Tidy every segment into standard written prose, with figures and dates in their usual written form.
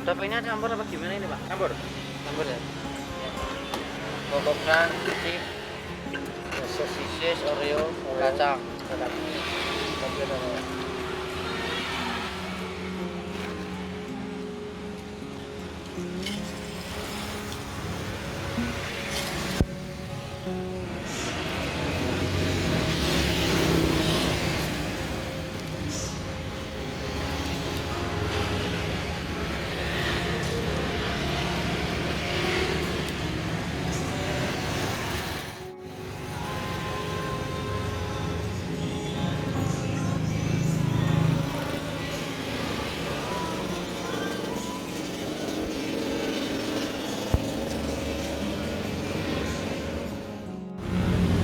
Toppingnya campur apa gimana ini Pak? Campur. Campur ya. Kokokan, chip, sosis, Oreo, kacang. Komplit apa?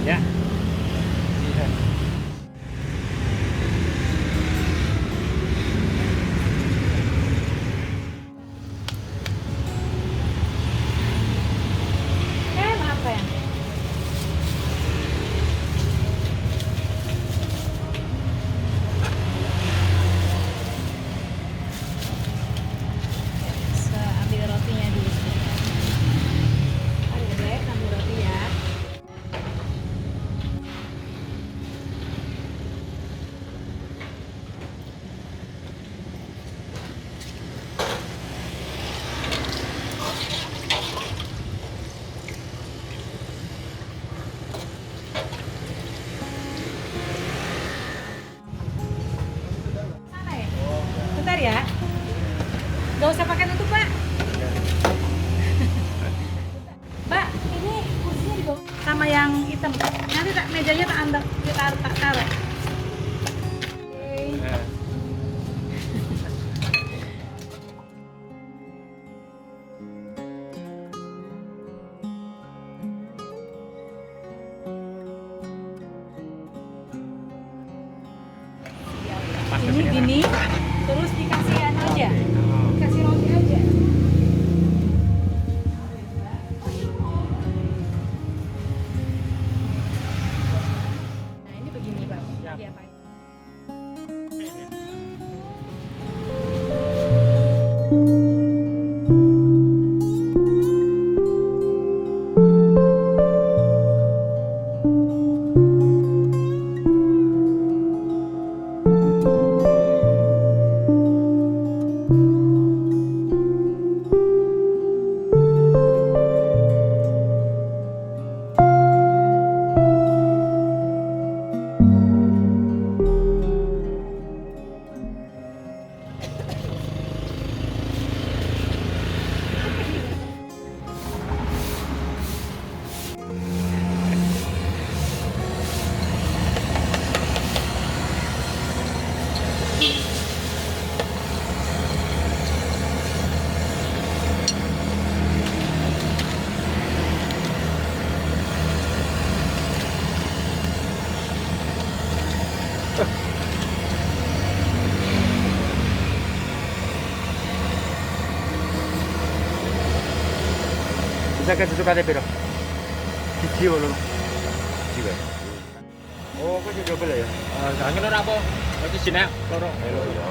Ya. Iya. Apa ya? Bisa ambil rotinya dulu. Mari Dek, ambil roti ya. Sana ya? Bentar ya. Gak usah pakai tutup, Pak. Mbak, ini kursinya di bawah sama yang hitam. Nanti tak mejanya tak andek, kita tak taruh. Oke. Nah. Ini gini, terus dikasih anu aja, kasih roti aja. Nah ini begini Pak, Siap. iya Pak. Bisa ke susu KTP dong. Gigi loh. Gigi. Oh, kok juga boleh ya? Jangan ora apa. Iki jinak loro. Iya.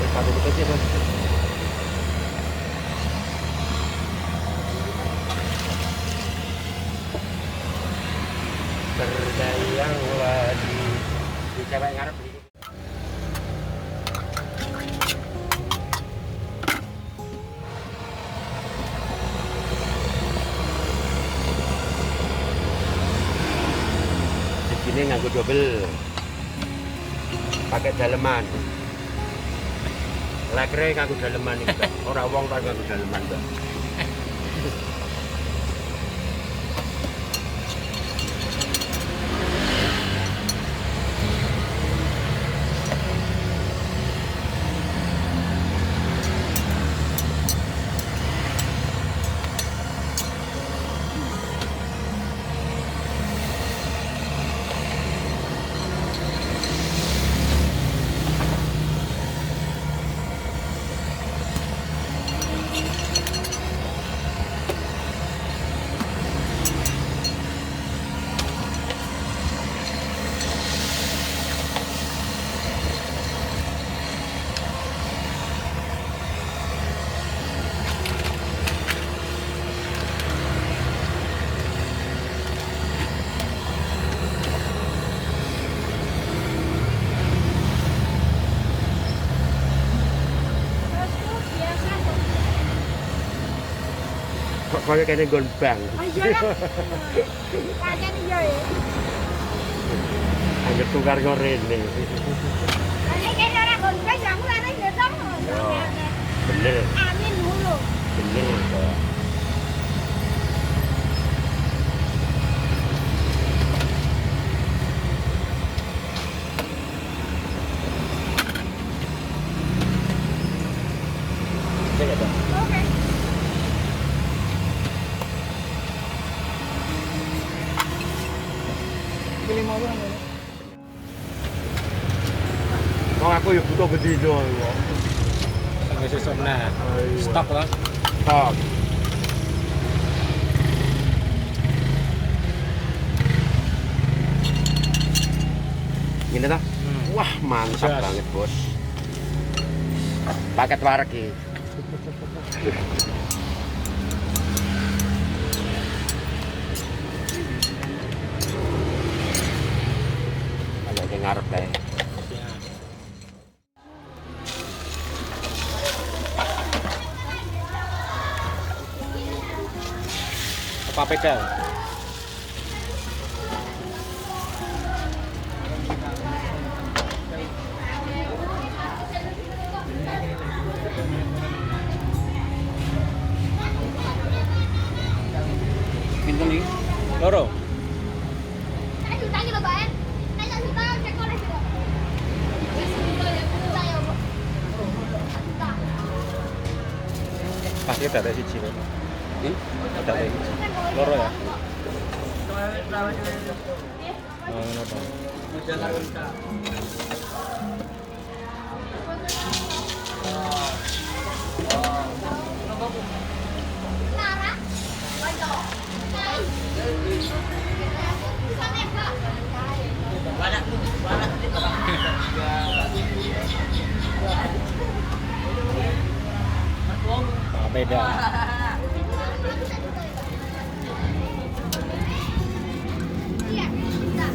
Satu betul sih, Mas. Berdayang lagi di cewek ngarep ini. Segini nganggo double, pakai daleman. Lekre nganggo daleman iki, Mbak. Ora wong tak nganggo daleman, Mbak. kaya kene nggon bank. Oh iya lah. Kayaknya iya ya. Anggap tukar karo rene. Ini kayaknya orang gondrong yang mulai nggak tahu. Bener, Amin dulu. bener kok. Cek ya, Bang. Oke. Pilih mau apa? Wong aku ya butuh bedino kok. Sampai sesuk nah. Ayo. Stok lah. Stok. Ini toh? Wah, mantap Jas. banget, Bos. Paket wargi. Ayo ke ngarep kae. Apa pedal? Pintu nih. Loro. Saya juta gitu, Pak. Saya juta cek oleh gitu. Juta ya, Bu. Juta. Pasti ada siji kan. Ada siji. Loro ya. Oh, kenapa? Nara. Banyak. Sana, Pak. Apa beda? Iya, juta.